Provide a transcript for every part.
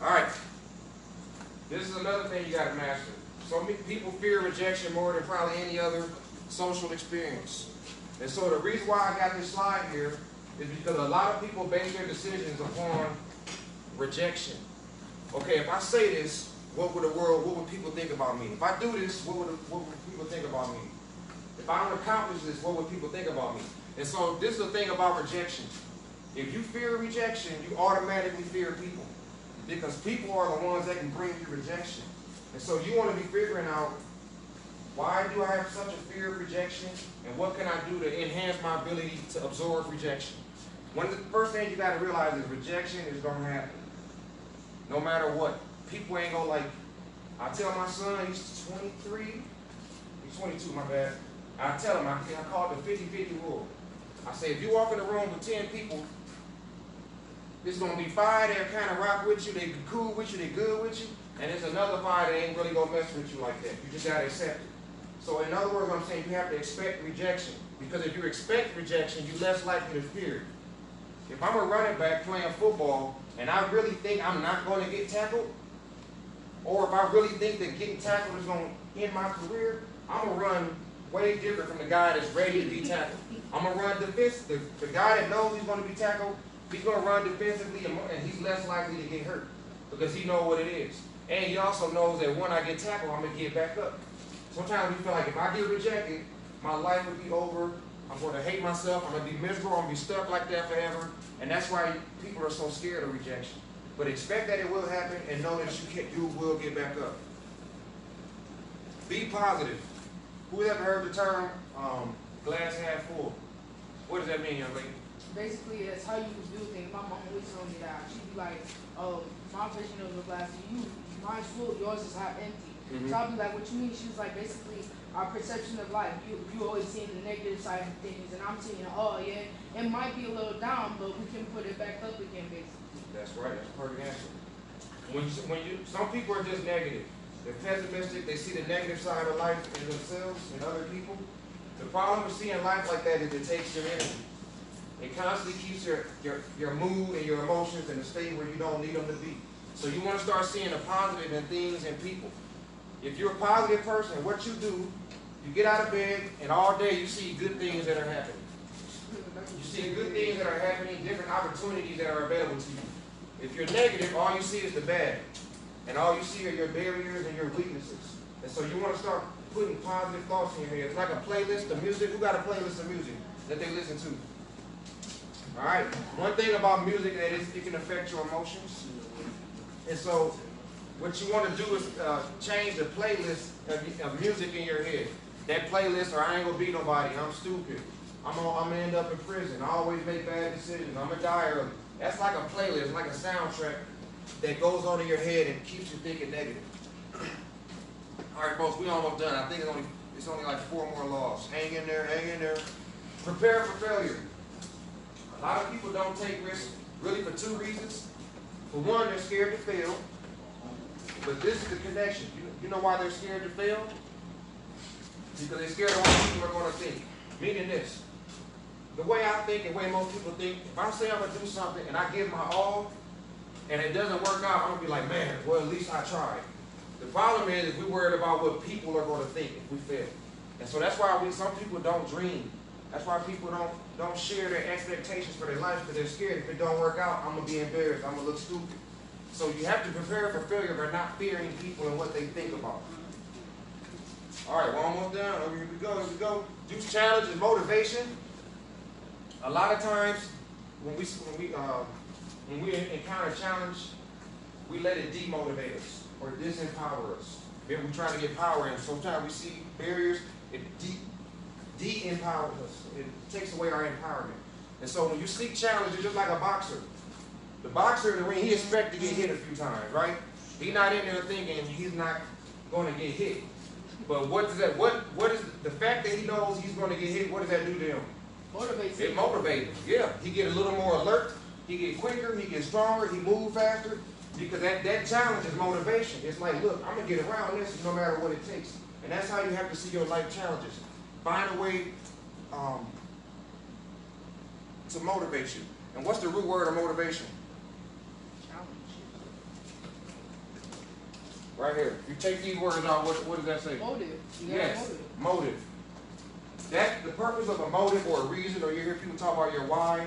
All right. This is another thing you got to master. So many people fear rejection more than probably any other social experience. And so the reason why I got this slide here is because a lot of people base their decisions upon rejection. Okay, if I say this, what would people think about me? If I do this, what would people think about me? If I don't accomplish this, what would people think about me? And so this is the thing about rejection. If you fear rejection, you automatically fear people. Because people are the ones that can bring you rejection. And so you want to be figuring out, why do I have such a fear of rejection? And what can I do to enhance my ability to absorb rejection? One of the first things you got to realize is rejection is going to happen. No matter what. People ain't going to like you. I tell my son, he's 23. He's 22, my bad. I tell him, I call it the 50-50 rule. I say, if you walk in a room with 10 people, there's going to be 5 that kind of rock with you, they cool with you, they good with you, and there's another 5 that ain't really going to mess with you like that. You just got to accept it. So in other words, I'm saying you have to expect rejection. Because if you expect rejection, you're less likely to fear it. If I'm a running back playing football, and I really think I'm not going to get tackled, or if I really think that getting tackled is going to end my career, I'm going to run way different from the guy that's ready to be tackled. I'm going to run defensive. The guy that knows he's going to be tackled, he's going to run defensively, and he's less likely to get hurt because he knows what it is. And he also knows that when I get tackled, I'm going to get back up. Sometimes we feel like if I get rejected, my life would be over. I'm going to hate myself. I'm going to be miserable. I'm going to be stuck like that forever. And that's why people are so scared of rejection. But expect that it will happen and know that you will get back up. Be positive. Who's ever heard the term glass half full? What does that mean, young lady? Basically, it's how you do things. My mom always told me that. She'd be like, my vision of the glass is mine's full, yours is half empty. Mm-hmm. So I'll be like, what you mean? She was like, basically, our perception of life. You always seeing the negative side of things, and I'm seeing, oh yeah, it might be a little down, but we can put it back up again, basically. That's right. That's a perfect answer. Some people are just negative. They're pessimistic. They see the negative side of life in themselves and other people. The problem with seeing life like that is it takes your energy. It constantly keeps your mood and your emotions in a state where you don't need them to be. So you want to start seeing the positive in things and people. If you're a positive person, what you do, you get out of bed and all day you see good things that are happening. You see good things that are happening, different opportunities that are available to you. If you're negative, all you see is the bad. And all you see are your barriers and your weaknesses. And so you want to start putting positive thoughts in your head. It's like a playlist of music. Who got a playlist of music that they listen to? All right. One thing about music that it can affect your emotions. And so what you want to do is change the playlist of music in your head. That playlist, or I ain't going to beat nobody. I'm stupid. I'm going to end up in prison. I always make bad decisions. I'm going to die early. That's like a playlist, like a soundtrack that goes on in your head and keeps you thinking negative. All right, folks, we almost done. I think it's only like 4 more laws. Hang in there, hang in there. Prepare for failure. A lot of people don't take risks really for 2 reasons. For one, they're scared to fail. But this is the connection. You know why they're scared to fail? Because they're scared of what people are going to think. Meaning this. The way I think and the way most people think, if I say I'm going to do something and I give my all, and it doesn't work out, I'm going to be like, man, well, at least I tried. The problem is we're worried about what people are going to think if we fail. And so that's why some people don't dream. That's why people don't share their expectations for their life, because they're scared. If it don't work out, I'm going to be embarrassed. I'm going to look stupid. So you have to prepare for failure by not fearing people and what they think about. All right, we're almost done. Here we go, here we go. Juice challenge and motivation. A lot of times when we encounter challenge, we let it demotivate us or disempower us. Maybe we're trying to get power in. Sometimes we see barriers, it de-empowers us. It takes away our empowerment. And so when you seek challenge, it's just like a boxer. The boxer in the ring, he expects to get hit a few times, right? He's not in there thinking he's not going to get hit. But what does that? What is the fact that he knows he's going to get hit? What does that do to him? Motivates It motivates him. Yeah, he get a little more alert. He get quicker. He gets stronger. He moves faster. Because that challenge is motivation. It's like, look, I'm gonna get around this no matter what it takes. And that's how you have to see your life challenges. Find a way to motivate you. And what's the root word of motivation? Right here. If you take these words out, what does that say? Motive. You got Yes, motive. That the purpose of a motive or a reason, or you hear people talk about your why,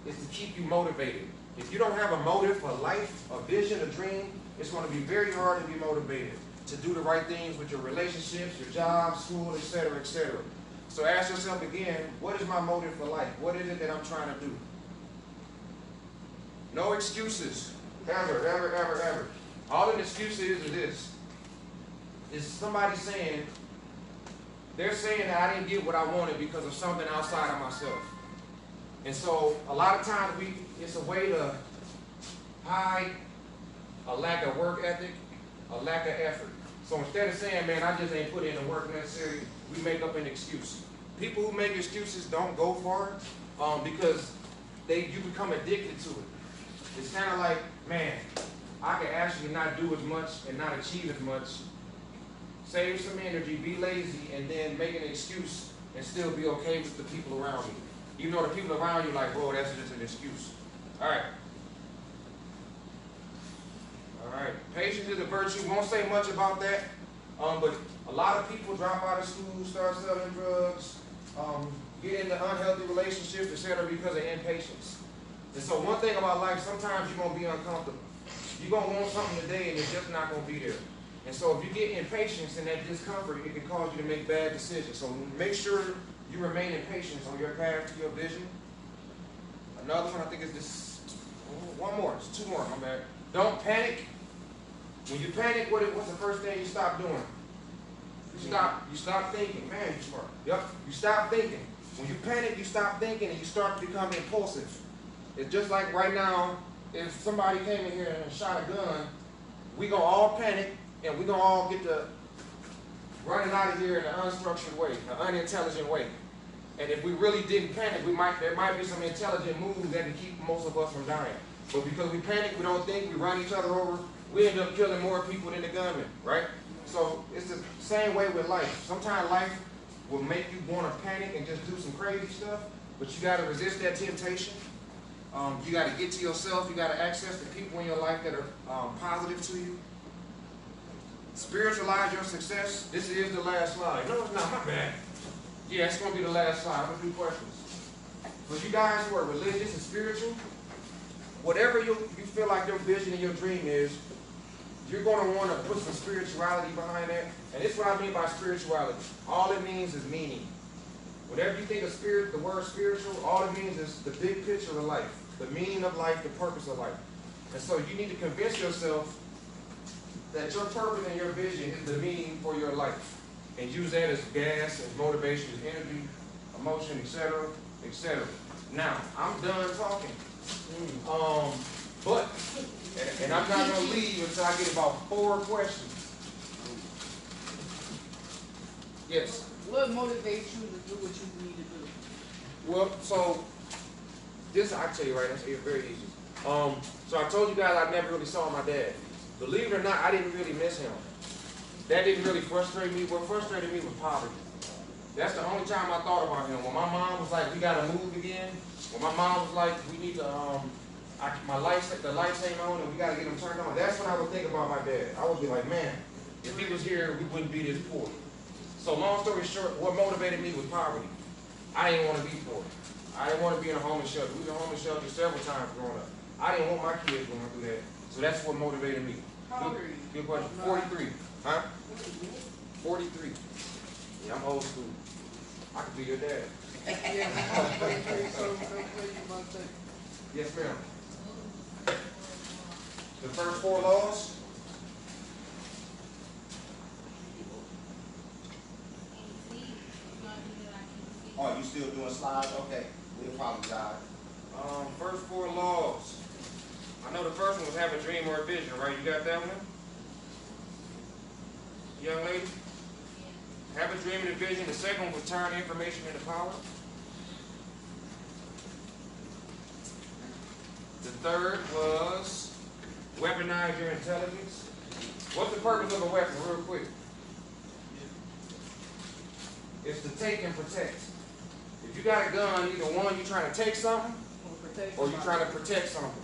is to keep you motivated. If you don't have a motive for life, a vision, a dream, it's going to be very hard to be motivated to do the right things with your relationships, your job, school, etc., etc. So ask yourself again, what is my motive for life? What is it that I'm trying to do? No excuses. Ever, ever, ever, ever. All an excuse is this. Is somebody saying, they're saying that I didn't get what I wanted because of something outside of myself. And so a lot of times it's a way to hide a lack of work ethic, a lack of effort. So instead of saying, man, I just ain't put in the work necessary, we make up an excuse. People who make excuses don't go far because you become addicted to it. It's kind of like, man, I can actually not do as much and not achieve as much. Save some energy, be lazy, and then make an excuse and still be okay with the people around you. Even though the people around you are like, bro, that's just an excuse. All right. All right. Patience is a virtue. Won't say much about that. But a lot of people drop out of school, start selling drugs, get into unhealthy relationships, etc. because of impatience. And so one thing about life, sometimes you're going to be uncomfortable. You're going to want something today and it's just not going to be there. And so if you get impatience and that discomfort, it can cause you to make bad decisions. So make sure you remain in patience on your path to your vision. Another one, I think, is this. One more. It's two more. My bad. Don't panic. When you panic, what's the first thing you stop doing? You stop thinking. Man, you're smart. Yep. You stop thinking. When you panic, you stop thinking and you start to become impulsive. It's just like right now, if somebody came in here and shot a gun, we gonna all panic and we gonna all get to running out of here in an unstructured way, an unintelligent way. And if we really didn't panic, there might be some intelligent moves that can keep most of us from dying. But because we panic, we don't think, we run each other over, we end up killing more people than the gunmen, right? So it's the same way with life. Sometimes life will make you want to panic and just do some crazy stuff, but you got to resist that temptation. You got to get to yourself. You got to access the people in your life that are positive to you. Spiritualize your success. This is the last slide. No, it's not. My bad. Yeah, it's going to be the last slide. I'm going to do questions. For you guys who are religious and spiritual, whatever you feel like your vision and your dream is, you're going to want to put some spirituality behind that. And this is what I mean by spirituality. All it means is meaning. Whatever you think of spirit, the word spiritual, all it means is the big picture of life, the meaning of life, the purpose of life. And so you need to convince yourself that your purpose and your vision is the meaning for your life. And use that as gas, as motivation, as energy, emotion, etc., etc. Now, I'm done talking. And I'm not going to leave until I get about 4 questions. Yes? What motivates you to do what you need to do? Well, so, this, I tell you right, that's very easy. So I told you guys I never really saw my dad. Believe it or not, I didn't really miss him. That didn't really frustrate me. What frustrated me was poverty. That's the only time I thought about him. When my mom was like, we got to move again. When my mom was like, we need to, the lights ain't on and we got to get them turned on. That's when I would think about my dad. I would be like, man, if he was here, we wouldn't be this poor. So long story short, what motivated me was poverty. I didn't want to be poor. I didn't want to be in a homeless shelter. We was in a homeless shelter several times growing up. I didn't want my kids going through that. So that's what motivated me. How old are you? Good question. 43. Huh? 43. Yeah, I'm old school. I could be your dad. Yes, ma'am. The first 4 laws. Oh, you still doing slides? Okay. We apologize. First 4 laws. I know the first one was have a dream or a vision, right? You got that one? Young lady? Have a dream and a vision. The second one was turn information into power. The third was weaponize your intelligence. What's the purpose of a weapon, real quick? It's to take and protect. If you got a gun, either one, you're trying to take something, or you're trying to protect something.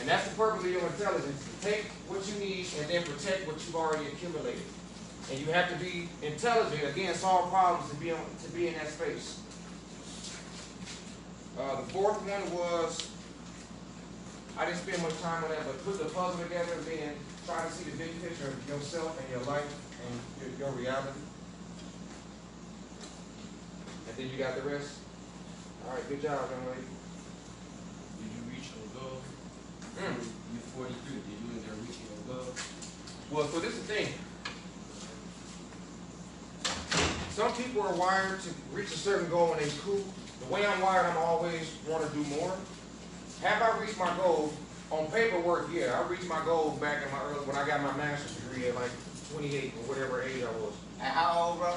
And that's the purpose of your intelligence, to take what you need and then protect what you've already accumulated. And you have to be intelligent, again, solve problems to be in that space. The fourth one was, I didn't spend much time on that, but put the puzzle together and then try to see the big picture of yourself and your life and your reality. And then you got the rest. All right, good job, young lady. Did you reach your goal? You're 43. Did you end up reaching your goal? Well, so this is the thing. Some people are wired to reach a certain goal when they're cool. The way I'm wired, I'm always want to do more. Have I reached my goal? On paperwork, yeah, I reached my goal back in my early, when I got my master's degree at like 28 or whatever age I was. And how old, bro?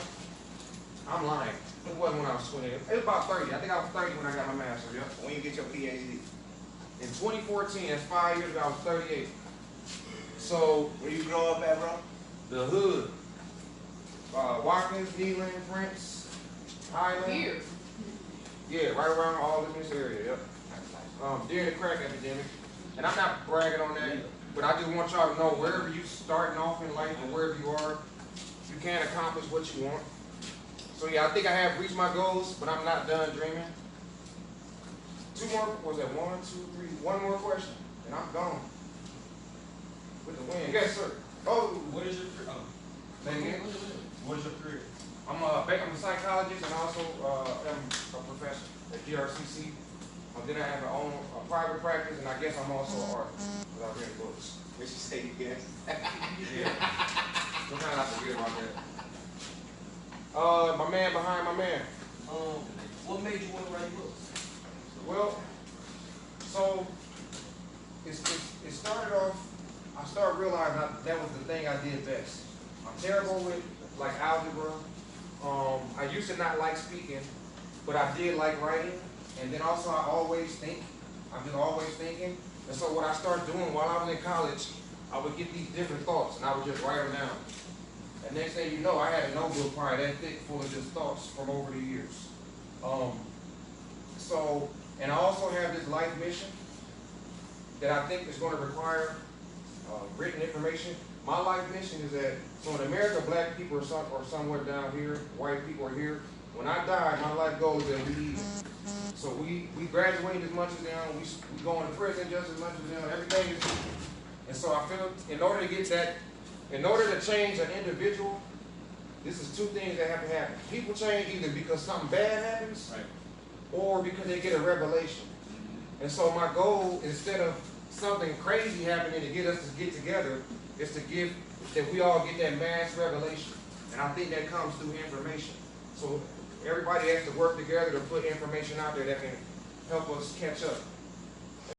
I'm lying. It wasn't when I was 28. It was about 30. I think I was 30 when I got my master's, yeah. When you get your Ph.D. In 2014, that's 5 years ago, I was 38. So, Where you grow up at, bro? the hood. Watkins, Neeland, Prince, Highland. Here. Yeah, right around all in this area, yep. During the crack epidemic. And I'm not bragging on that, but I just want y'all to know wherever you starting off in life or wherever you are, you can accomplish what you want. So yeah, I think I have reached my goals, but I'm not done dreaming. Two more, was that 1, 2, 3? One more question, and I'm gone. With the win. Yes, sir. Oh, What is your career? say again. What is your career? I'm a psychologist and also am a professor at GRCC. Then I have a private practice, and I guess I'm also an artist because I read books. What you say you guess? Yeah. Sometimes I forget about that. My man behind my man. What made you want to write books? Well, so it started off. I started realizing that was the thing I did best. I'm terrible with like algebra. I used to not like speaking, but I did like writing. And then also I always think. I'm just always thinking. And so what I started doing while I was in college, I would get these different thoughts and I would just write them down. And next thing you know, I had a notebook probably that thick full of just thoughts from over the years. And I also have this life mission that I think is going to require written information. My life mission is that, so in America, black people are somewhere down here, white people are here. When I die, my life goal is that we even. So we graduate as much as them, we go into prison just as much as them, everything is, and so I feel in order to get that, in order to change an individual, this is two things that have to happen. People change either because something bad happens, Right. or because they get a revelation. And so my goal, instead of something crazy happening to get us to get together, is to give, that we all get that mass revelation. And I think that comes through information. So everybody has to work together to put information out there that can help us catch up.